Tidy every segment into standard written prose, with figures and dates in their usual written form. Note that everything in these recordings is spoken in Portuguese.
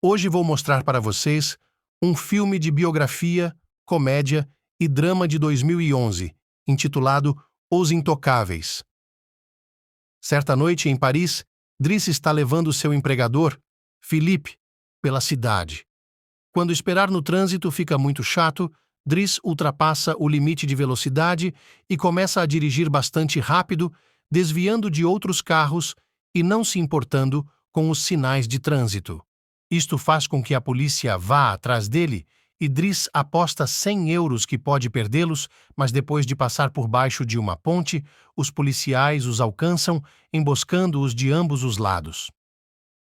Hoje vou mostrar para vocês um filme de biografia, comédia e drama de 2011, intitulado Os Intocáveis. Certa noite, em Paris, Driss está levando seu empregador, Philippe, pela cidade. Quando esperar no trânsito fica muito chato, Driss ultrapassa o limite de velocidade e começa a dirigir bastante rápido, desviando de outros carros e não se importando com os sinais de trânsito. Isto faz com que a polícia vá atrás dele e Driss aposta 100 euros que pode perdê-los, mas depois de passar por baixo de uma ponte, os policiais os alcançam, emboscando-os de ambos os lados.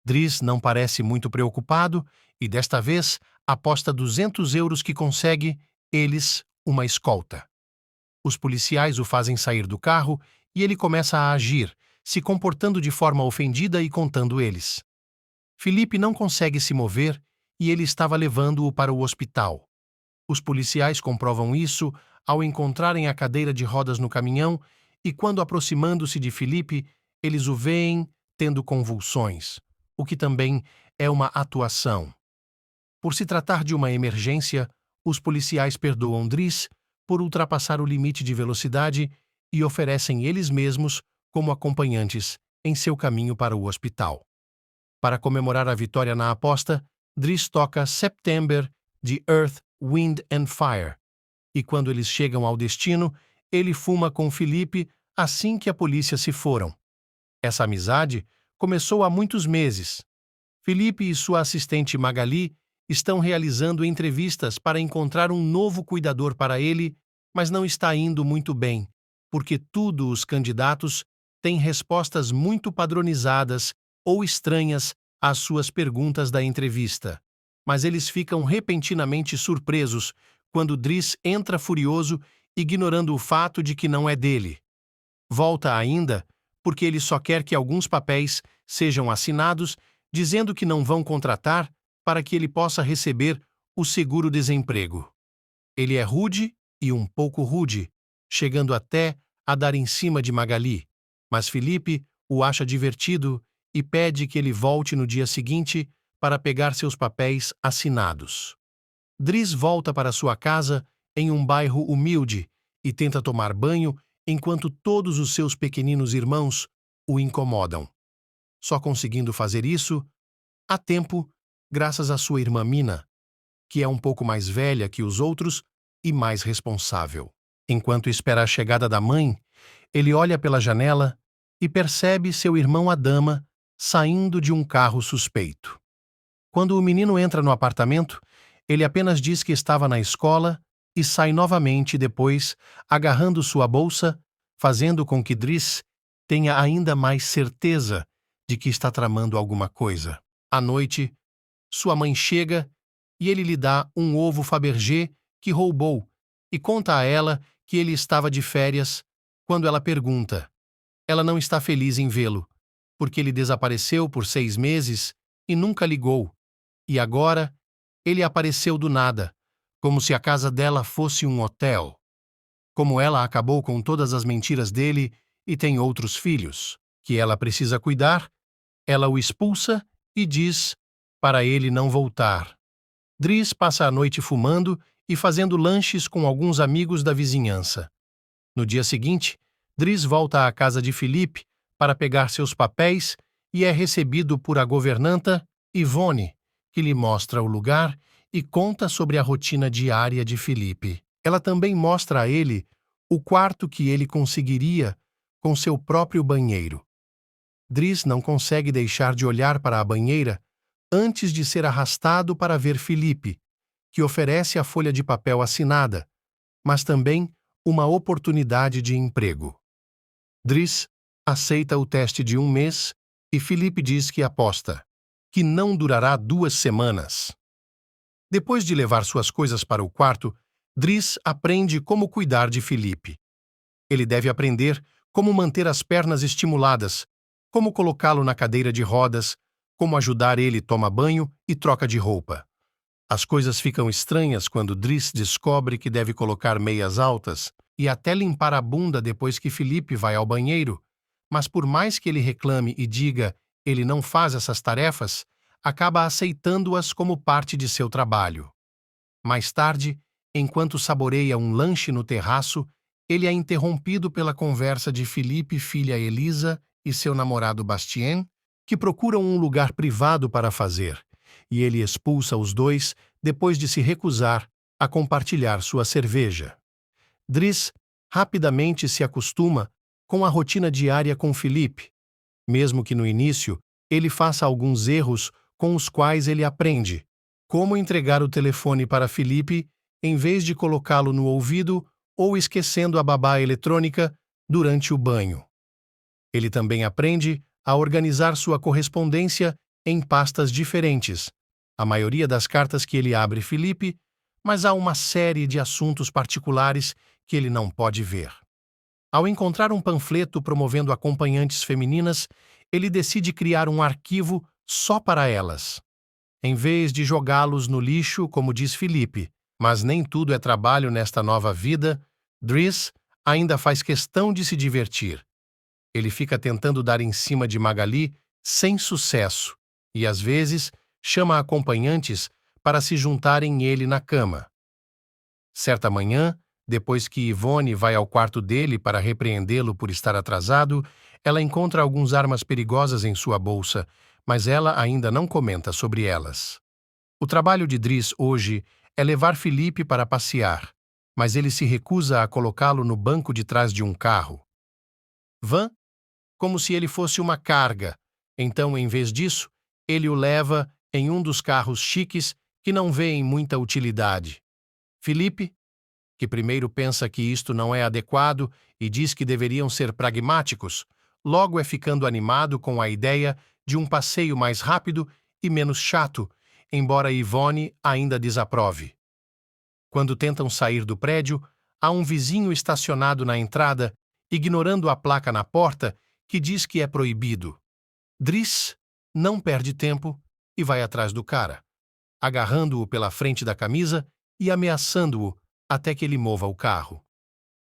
Driss não parece muito preocupado e, desta vez, aposta 200 euros que consegue, eles, uma escolta. Os policiais o fazem sair do carro e ele começa a agir, se comportando de forma ofendida e contando eles. Philippe não consegue se mover e ele estava levando-o para o hospital. Os policiais comprovam isso ao encontrarem a cadeira de rodas no caminhão e, quando aproximando-se de Philippe, eles o veem tendo convulsões, o que também é uma atuação. Por se tratar de uma emergência, os policiais perdoam Driss por ultrapassar o limite de velocidade e oferecem eles mesmos como acompanhantes em seu caminho para o hospital. Para comemorar a vitória na aposta, Driss toca September de Earth, Wind and Fire. E quando eles chegam ao destino, ele fuma com Philippe assim que a polícia se foram. Essa amizade começou há muitos meses. Philippe e sua assistente Magali estão realizando entrevistas para encontrar um novo cuidador para ele, mas não está indo muito bem, porque todos os candidatos têm respostas muito padronizadas ou estranhas às suas perguntas da entrevista. Mas eles ficam repentinamente surpresos quando Driss entra furioso, ignorando o fato de que não é dele. Volta ainda porque ele só quer que alguns papéis sejam assinados, dizendo que não vão contratar para que ele possa receber o seguro-desemprego. Ele é rude e um pouco rude, chegando até a dar em cima de Magali, mas Philippe o acha divertido e pede que ele volte no dia seguinte para pegar seus papéis assinados. Driss volta para sua casa em um bairro humilde e tenta tomar banho enquanto todos os seus pequeninos irmãos o incomodam. Só conseguindo fazer isso a tempo graças à sua irmã Mina, que é um pouco mais velha que os outros e mais responsável. Enquanto espera a chegada da mãe, ele olha pela janela e percebe seu irmão Adama saindo de um carro suspeito. Quando o menino entra no apartamento, ele apenas diz que estava na escola e sai novamente depois, agarrando sua bolsa, fazendo com que Driss tenha ainda mais certeza de que está tramando alguma coisa. À noite, sua mãe chega e ele lhe dá um ovo Fabergé que roubou e conta a ela que ele estava de férias quando ela pergunta. Ela não está feliz em vê-lo, porque ele desapareceu por 6 meses e nunca ligou, e agora ele apareceu do nada, como se a casa dela fosse um hotel. Como ela acabou com todas as mentiras dele e tem outros filhos, que ela precisa cuidar, ela o expulsa e diz para ele não voltar. Driss passa a noite fumando e fazendo lanches com alguns amigos da vizinhança. No dia seguinte, Driss volta à casa de Philippe para pegar seus papéis e é recebido por a governanta Yvonne, que lhe mostra o lugar e conta sobre a rotina diária de Philippe. Ela também mostra a ele o quarto que ele conseguiria com seu próprio banheiro. Driss não consegue deixar de olhar para a banheira antes de ser arrastado para ver Philippe, que oferece a folha de papel assinada, mas também uma oportunidade de emprego. Driss aceita o teste de 1 mês e Philippe diz que aposta, que não durará 2 semanas. Depois de levar suas coisas para o quarto, Driss aprende como cuidar de Philippe. Ele deve aprender como manter as pernas estimuladas, como colocá-lo na cadeira de rodas, como ajudar ele toma banho e troca de roupa. As coisas ficam estranhas quando Driss descobre que deve colocar meias altas e até limpar a bunda depois que Philippe vai ao banheiro, mas por mais que ele reclame e diga ele não faz essas tarefas, acaba aceitando-as como parte de seu trabalho. Mais tarde, enquanto saboreia um lanche no terraço, ele é interrompido pela conversa de Philippe, filha Elisa e seu namorado Bastien, que procuram um lugar privado para fazer, e ele expulsa os dois depois de se recusar a compartilhar sua cerveja. Driss rapidamente se acostuma com a rotina diária com Philippe, mesmo que no início ele faça alguns erros com os quais ele aprende, como entregar o telefone para Philippe em vez de colocá-lo no ouvido ou esquecendo a babá eletrônica durante o banho. Ele também aprende a organizar sua correspondência em pastas diferentes, a maioria das cartas que ele abre Philippe, mas há uma série de assuntos particulares que ele não pode ver. Ao encontrar um panfleto promovendo acompanhantes femininas, ele decide criar um arquivo só para elas, em vez de jogá-los no lixo, como diz Philippe. Mas nem tudo é trabalho nesta nova vida. Driss ainda faz questão de se divertir. Ele fica tentando dar em cima de Magali sem sucesso e, às vezes, chama acompanhantes para se juntarem ele na cama. Certa manhã, depois que Yvonne vai ao quarto dele para repreendê-lo por estar atrasado, ela encontra algumas armas perigosas em sua bolsa, mas ela ainda não comenta sobre elas. O trabalho de Driss hoje é levar Philippe para passear, mas ele se recusa a colocá-lo no banco de trás de um carro. Van, como se ele fosse uma carga. Então, em vez disso, ele o leva em um dos carros chiques que não vêem muita utilidade. Philippe, que primeiro pensa que isto não é adequado e diz que deveriam ser pragmáticos, logo é ficando animado com a ideia de um passeio mais rápido e menos chato, embora Yvonne ainda desaprove. Quando tentam sair do prédio, há um vizinho estacionado na entrada, ignorando a placa na porta que diz que é proibido. Driss não perde tempo e vai atrás do cara, agarrando-o pela frente da camisa e ameaçando-o até que ele mova o carro.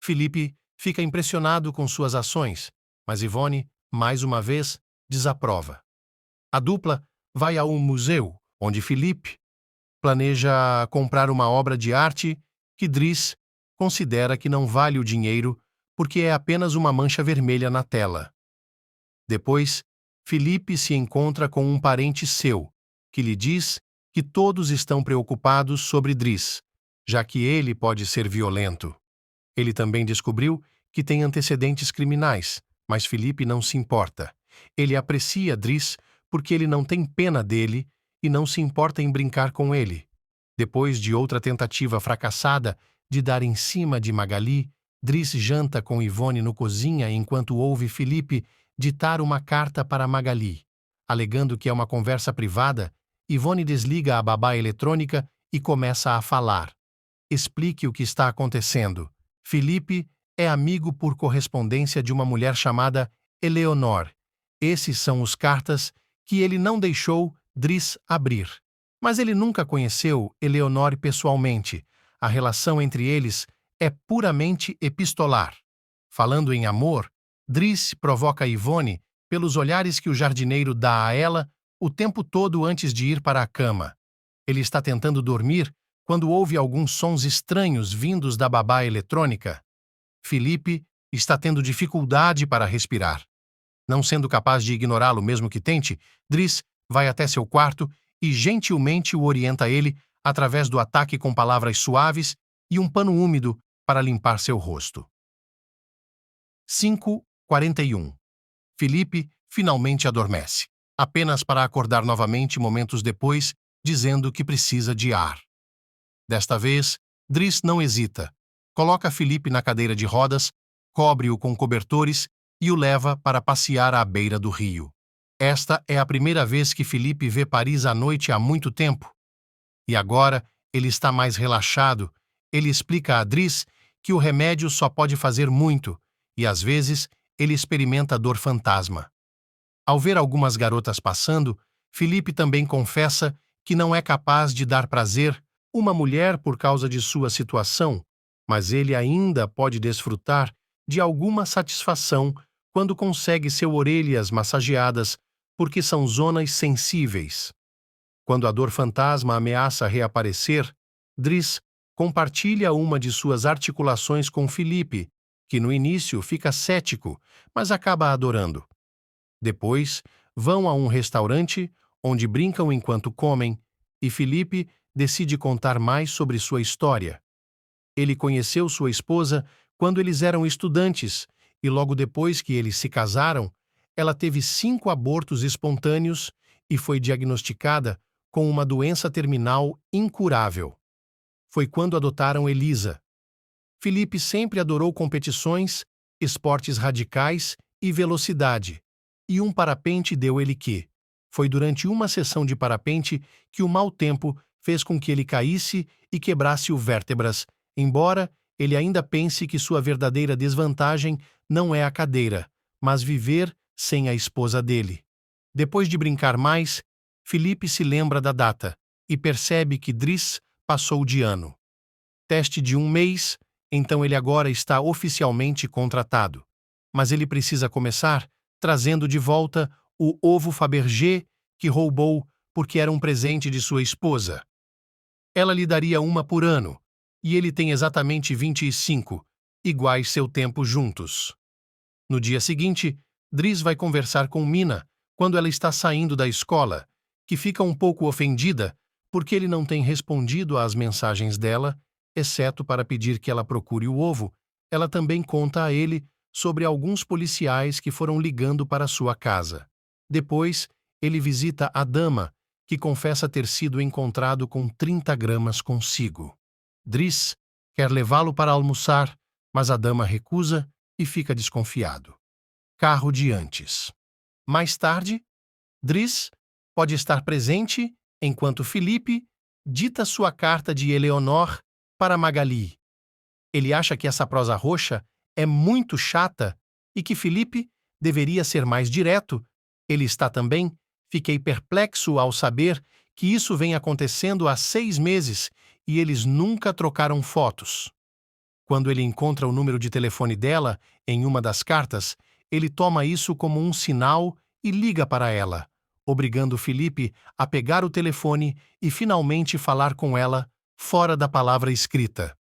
Philippe fica impressionado com suas ações, mas Yvonne, mais uma vez, desaprova. A dupla vai a um museu, onde Philippe planeja comprar uma obra de arte que Driss considera que não vale o dinheiro porque é apenas uma mancha vermelha na tela. Depois, Philippe se encontra com um parente seu, que lhe diz que todos estão preocupados sobre Driss, já que ele pode ser violento. Ele também descobriu que tem antecedentes criminais, mas Philippe não se importa. Ele aprecia Driss porque ele não tem pena dele e não se importa em brincar com ele. Depois de outra tentativa fracassada de dar em cima de Magali, Driss janta com Yvonne no cozinha enquanto ouve Philippe ditar uma carta para Magali. Alegando que é uma conversa privada, Yvonne desliga a babá eletrônica e começa a falar. Explique o que está acontecendo. Philippe é amigo por correspondência de uma mulher chamada Eleonore. Esses são os cartas que ele não deixou Driss abrir. Mas ele nunca conheceu Eleonore pessoalmente. A relação entre eles é puramente epistolar. Falando em amor, Driss provoca Yvonne pelos olhares que o jardineiro dá a ela o tempo todo antes de ir para a cama. Ele está tentando dormir quando ouve alguns sons estranhos vindos da babá eletrônica. Philippe está tendo dificuldade para respirar. Não sendo capaz de ignorá-lo mesmo que tente, Driss vai até seu quarto e gentilmente o orienta ele através do ataque com palavras suaves e um pano úmido para limpar seu rosto. 5:41. Philippe finalmente adormece, apenas para acordar novamente momentos depois, dizendo que precisa de ar. Desta vez, Driss não hesita. Coloca Philippe na cadeira de rodas, cobre-o com cobertores e o leva para passear à beira do rio. Esta é a primeira vez que Philippe vê Paris à noite há muito tempo. E agora ele está mais relaxado. Ele explica a Driss que o remédio só pode fazer muito, e às vezes ele experimenta dor fantasma. Ao ver algumas garotas passando, Philippe também confessa que não é capaz de dar prazer uma mulher por causa de sua situação, mas ele ainda pode desfrutar de alguma satisfação quando consegue ser orelhas massageadas, porque são zonas sensíveis. Quando a dor fantasma ameaça reaparecer, Driss compartilha uma de suas articulações com Felipe, que no início fica cético, mas acaba adorando. Depois, vão a um restaurante, onde brincam enquanto comem, e Felipe decide contar mais sobre sua história. Ele conheceu sua esposa quando eles eram estudantes, e logo depois que eles se casaram, ela teve 5 abortos espontâneos e foi diagnosticada com uma doença terminal incurável. Foi quando adotaram Elisa. Felipe sempre adorou competições, esportes radicais e velocidade, e um parapente deu ele que. Foi durante uma sessão de parapente que o mau tempo fez com que ele caísse e quebrasse o vértebras, embora ele ainda pense que sua verdadeira desvantagem não é a cadeira, mas viver sem a esposa dele. Depois de brincar mais, Felipe se lembra da data e percebe que Driss passou de ano. Teste de 1 mês, então ele agora está oficialmente contratado. Mas ele precisa começar trazendo de volta o ovo Fabergé que roubou porque era um presente de sua esposa. Ela lhe daria uma por ano, e ele tem exatamente 25, iguais seu tempo juntos. No dia seguinte, Driss vai conversar com Mina quando ela está saindo da escola, que fica um pouco ofendida porque ele não tem respondido às mensagens dela, exceto para pedir que ela procure o ovo. Ela também conta a ele sobre alguns policiais que foram ligando para sua casa. Depois, ele visita a dama, que confessa ter sido encontrado com 30 gramas consigo. Driss quer levá-lo para almoçar, mas a dama recusa e fica desconfiado. Carro de antes. Mais tarde, Driss pode estar presente enquanto Felipe dita sua carta de Eleonor para Magali. Ele acha que essa prosa roxa é muito chata e que Felipe deveria ser mais direto. Ele está também. Fiquei perplexo ao saber que isso vem acontecendo há 6 meses e eles nunca trocaram fotos. Quando ele encontra o número de telefone dela em uma das cartas, ele toma isso como um sinal e liga para ela, obrigando Felipe a pegar o telefone e finalmente falar com ela fora da palavra escrita.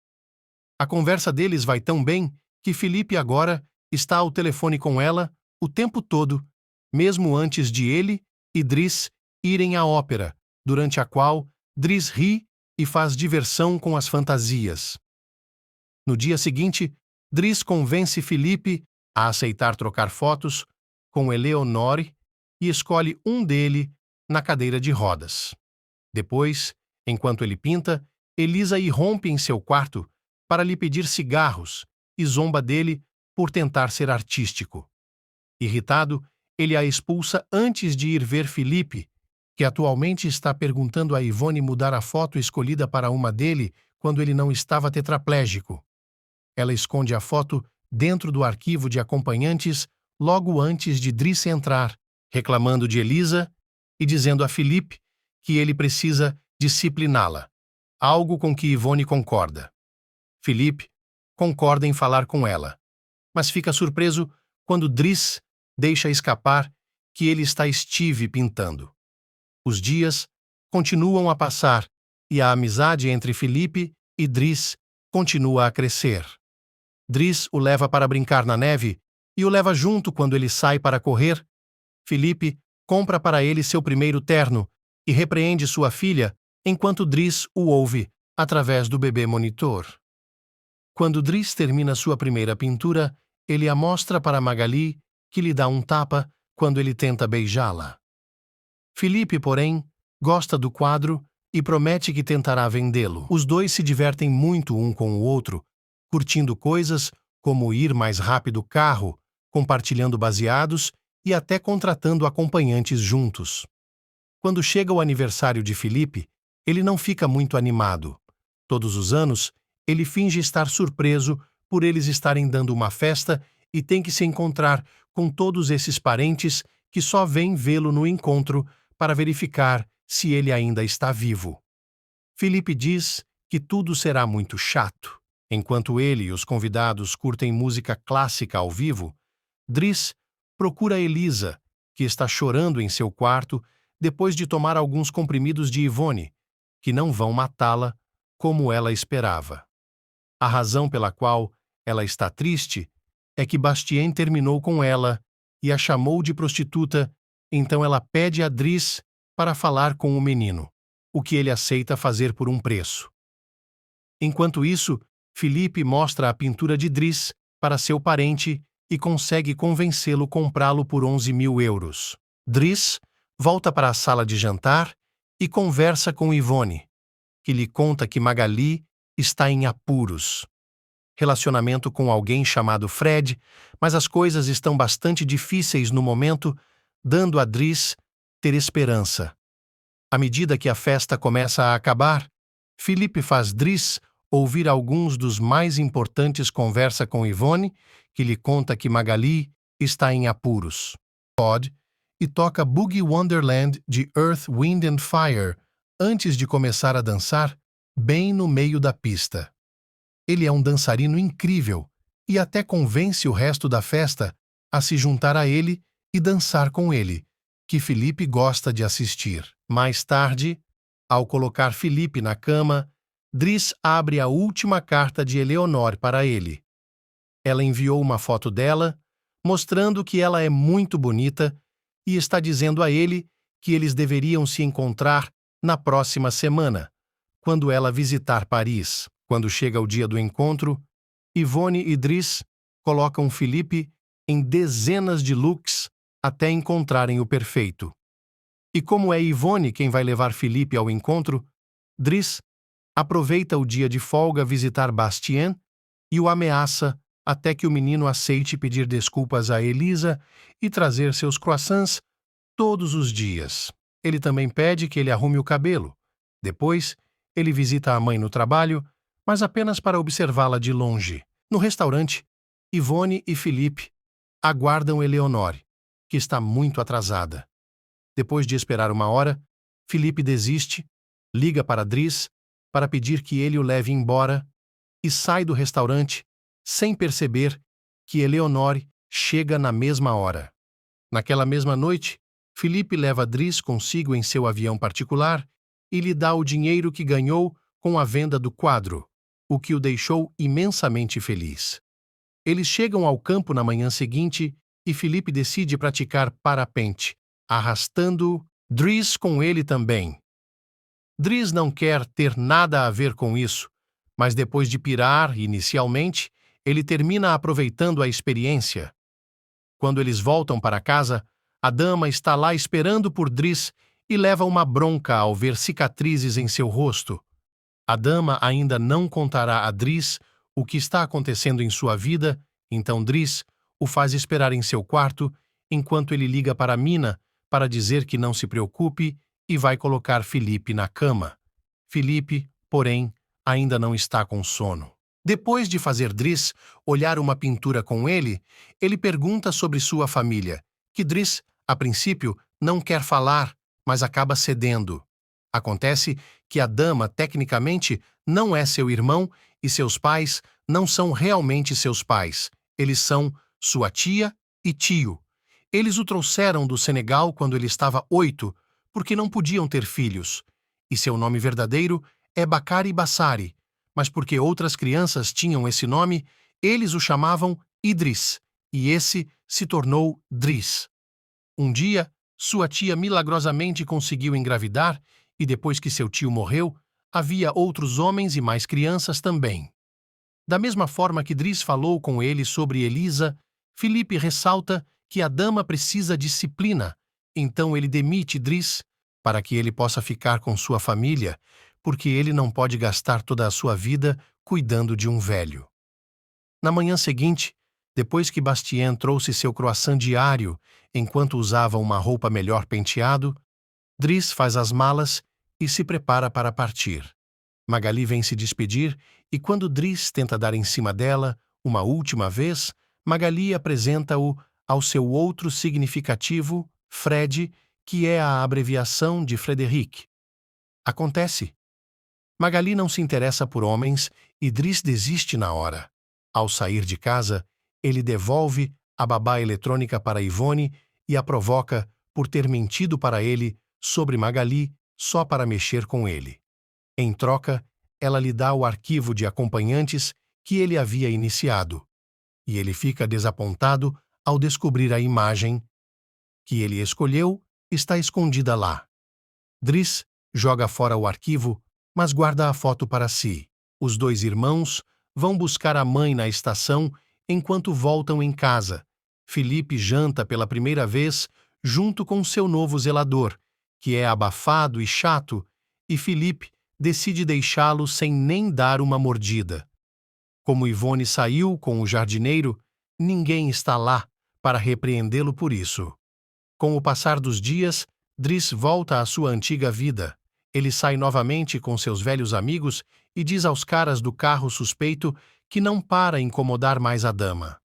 A conversa deles vai tão bem que Felipe agora está ao telefone com ela o tempo todo, mesmo antes de ele e Driss irem à ópera, durante a qual Driss ri e faz diversão com as fantasias. No dia seguinte, Driss convence Felipe a aceitar trocar fotos com Eleonore e escolhe um dele na cadeira de rodas. Depois, enquanto ele pinta, Elisa irrompe em seu quarto para lhe pedir cigarros e zomba dele por tentar ser artístico. Irritado, ele a expulsa antes de ir ver Felipe, que atualmente está perguntando a Yvonne mudar a foto escolhida para uma dele quando ele não estava tetraplégico. Ela esconde a foto dentro do arquivo de acompanhantes logo antes de Driss entrar, reclamando de Elisa e dizendo a Felipe que ele precisa discipliná-la, algo com que Yvonne concorda. Felipe concorda em falar com ela, mas fica surpreso quando Driss deixa escapar que ele está Steve pintando. Os dias continuam a passar e a amizade entre Felipe e Driss continua a crescer. Driss o leva para brincar na neve e o leva junto quando ele sai para correr. Felipe compra para ele seu primeiro terno e repreende sua filha enquanto Driss o ouve através do bebê monitor. Quando Driss termina sua primeira pintura, ele a mostra para Magali, que lhe dá um tapa quando ele tenta beijá-la. Felipe, porém, gosta do quadro e promete que tentará vendê-lo. Os dois se divertem muito um com o outro, curtindo coisas como ir mais rápido carro, compartilhando baseados e até contratando acompanhantes juntos. Quando chega o aniversário de Felipe, ele não fica muito animado. Todos os anos, ele finge estar surpreso por eles estarem dando uma festa e tem que se encontrar com todos esses parentes que só vêm vê-lo no encontro para verificar se ele ainda está vivo. Felipe diz que tudo será muito chato. Enquanto ele e os convidados curtem música clássica ao vivo, Driss procura Elisa, que está chorando em seu quarto depois de tomar alguns comprimidos de Yvonne, que não vão matá-la como ela esperava. A razão pela qual ela está triste é que Bastien terminou com ela e a chamou de prostituta, então ela pede a Driss para falar com o menino, o que ele aceita fazer por um preço. Enquanto isso, Philippe mostra a pintura de Driss para seu parente e consegue convencê-lo a comprá-lo por 11.000 euros. Driss volta para a sala de jantar e conversa com Yvonne, que lhe conta que Magali está em apuros. Relacionamento com alguém chamado Fred, mas as coisas estão bastante difíceis no momento, dando a Driss ter esperança. À medida que a festa começa a acabar, Philippe faz Driss ouvir alguns dos mais importantes conversa com Yvonne, que lhe conta que Magali está em apuros. Pod e toca Boogie Wonderland de Earth, Wind and Fire antes de começar a dançar bem no meio da pista. Ele é um dançarino incrível e até convence o resto da festa a se juntar a ele e dançar com ele, que Philippe gosta de assistir. Mais tarde, ao colocar Philippe na cama, Driss abre a última carta de Eleonore para ele. Ela enviou uma foto dela, mostrando que ela é muito bonita e está dizendo a ele que eles deveriam se encontrar na próxima semana, quando ela visitar Paris. Quando chega o dia do encontro, Yvonne e Driss colocam Philippe em dezenas de looks até encontrarem o perfeito. E como é Yvonne quem vai levar Philippe ao encontro, Driss aproveita o dia de folga visitar Bastien e o ameaça até que o menino aceite pedir desculpas a Elisa e trazer seus croissants todos os dias. Ele também pede que ele arrume o cabelo. Depois, ele visita a mãe no trabalho, mas apenas para observá-la de longe. No restaurante, Yvonne e Philippe aguardam Eleonore, que está muito atrasada. Depois de esperar uma hora, Philippe desiste, liga para Driss para pedir que ele o leve embora e sai do restaurante sem perceber que Eleonore chega na mesma hora. Naquela mesma noite, Philippe leva Driss consigo em seu avião particular e lhe dá o dinheiro que ganhou com a venda do quadro, o que o deixou imensamente feliz. Eles chegam ao campo na manhã seguinte e Philippe decide praticar parapente, arrastando Driss com ele também. Driss não quer ter nada a ver com isso, mas depois de pirar inicialmente, ele termina aproveitando a experiência. Quando eles voltam para casa, a dama está lá esperando por Driss e leva uma bronca ao ver cicatrizes em seu rosto. A dama ainda não contará a Driss o que está acontecendo em sua vida, então Driss o faz esperar em seu quarto enquanto ele liga para Mina para dizer que não se preocupe e vai colocar Philippe na cama. Philippe, porém, ainda não está com sono. Depois de fazer Driss olhar uma pintura com ele pergunta sobre sua família, que Driss, a princípio, não quer falar, mas acaba cedendo. Acontece que a dama, tecnicamente, não é seu irmão e seus pais não são realmente seus pais. Eles são sua tia e tio. Eles o trouxeram do Senegal quando ele estava 8, porque não podiam ter filhos. E seu nome verdadeiro é Bakari Bassari, mas porque outras crianças tinham esse nome, eles o chamavam Idriss, e esse se tornou Driss. Um dia, sua tia milagrosamente conseguiu engravidar e depois que seu tio morreu, havia outros homens e mais crianças também. Da mesma forma que Driss falou com ele sobre Elisa, Philippe ressalta que a dama precisa de disciplina, então ele demite Driss para que ele possa ficar com sua família, porque ele não pode gastar toda a sua vida cuidando de um velho. Na manhã seguinte, depois que Bastien trouxe seu croissant diário enquanto usava uma roupa melhor penteado, Driss faz as malas e se prepara para partir. Magali vem se despedir e quando Driss tenta dar em cima dela, uma última vez, Magali apresenta-o ao seu outro significativo, Fred, que é a abreviação de Frederic. Acontece. Magali não se interessa por homens e Driss desiste na hora. Ao sair de casa, ele devolve a babá eletrônica para Yvonne e a provoca por ter mentido para ele sobre Magali só para mexer com ele. Em troca, ela lhe dá o arquivo de acompanhantes que ele havia iniciado, e ele fica desapontado ao descobrir a imagem que ele escolheu está escondida lá. Driss joga fora o arquivo, mas guarda a foto para si. Os dois irmãos vão buscar a mãe na estação enquanto voltam em casa. Felipe janta pela primeira vez junto com seu novo zelador, que é abafado e chato, e Felipe decide deixá-lo sem nem dar uma mordida. Como Yvonne saiu com o jardineiro, ninguém está lá para repreendê-lo por isso. Com o passar dos dias, Driss volta à sua antiga vida. Ele sai novamente com seus velhos amigos e diz aos caras do carro suspeito que não para incomodar mais a dama.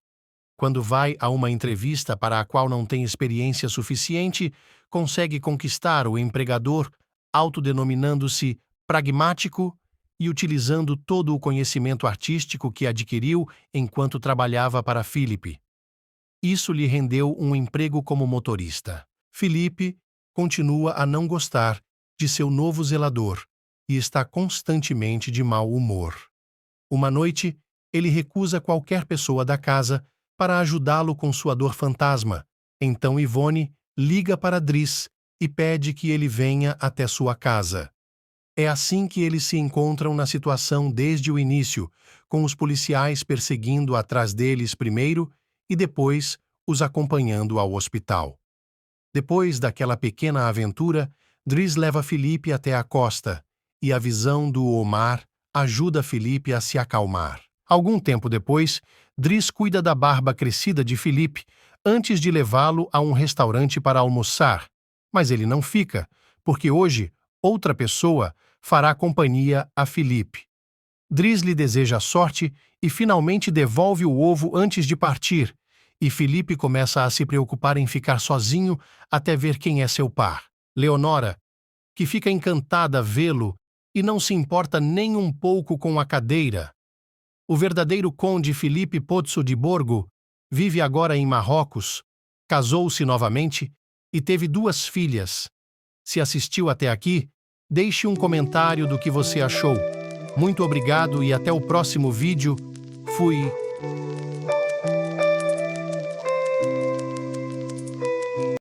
Quando vai a uma entrevista para a qual não tem experiência suficiente, consegue conquistar o empregador, autodenominando-se pragmático e utilizando todo o conhecimento artístico que adquiriu enquanto trabalhava para Philippe. Isso lhe rendeu um emprego como motorista. Philippe continua a não gostar de seu novo zelador e está constantemente de mau humor. Uma noite, ele recusa qualquer pessoa da casa para ajudá-lo com sua dor fantasma. Então Yvonne liga para Driss e pede que ele venha até sua casa. É assim que eles se encontram na situação desde o início, com os policiais perseguindo atrás deles primeiro e depois os acompanhando ao hospital. Depois daquela pequena aventura, Driss leva Felipe até a costa, e a visão do Omar ajuda Felipe a se acalmar. Algum tempo depois, Driss cuida da barba crescida de Felipe antes de levá-lo a um restaurante para almoçar, mas ele não fica, porque hoje outra pessoa fará companhia a Felipe. Driss lhe deseja sorte e finalmente devolve o ovo antes de partir, e Felipe começa a se preocupar em ficar sozinho até ver quem é seu par. Leonora, que fica encantada vê-lo e não se importa nem um pouco com a cadeira. O verdadeiro conde Felipe Pozzo di Borgo vive agora em Marrocos, casou-se novamente e teve 2 filhas. Se assistiu até aqui, deixe um comentário do que você achou. Muito obrigado e até o próximo vídeo. Fui.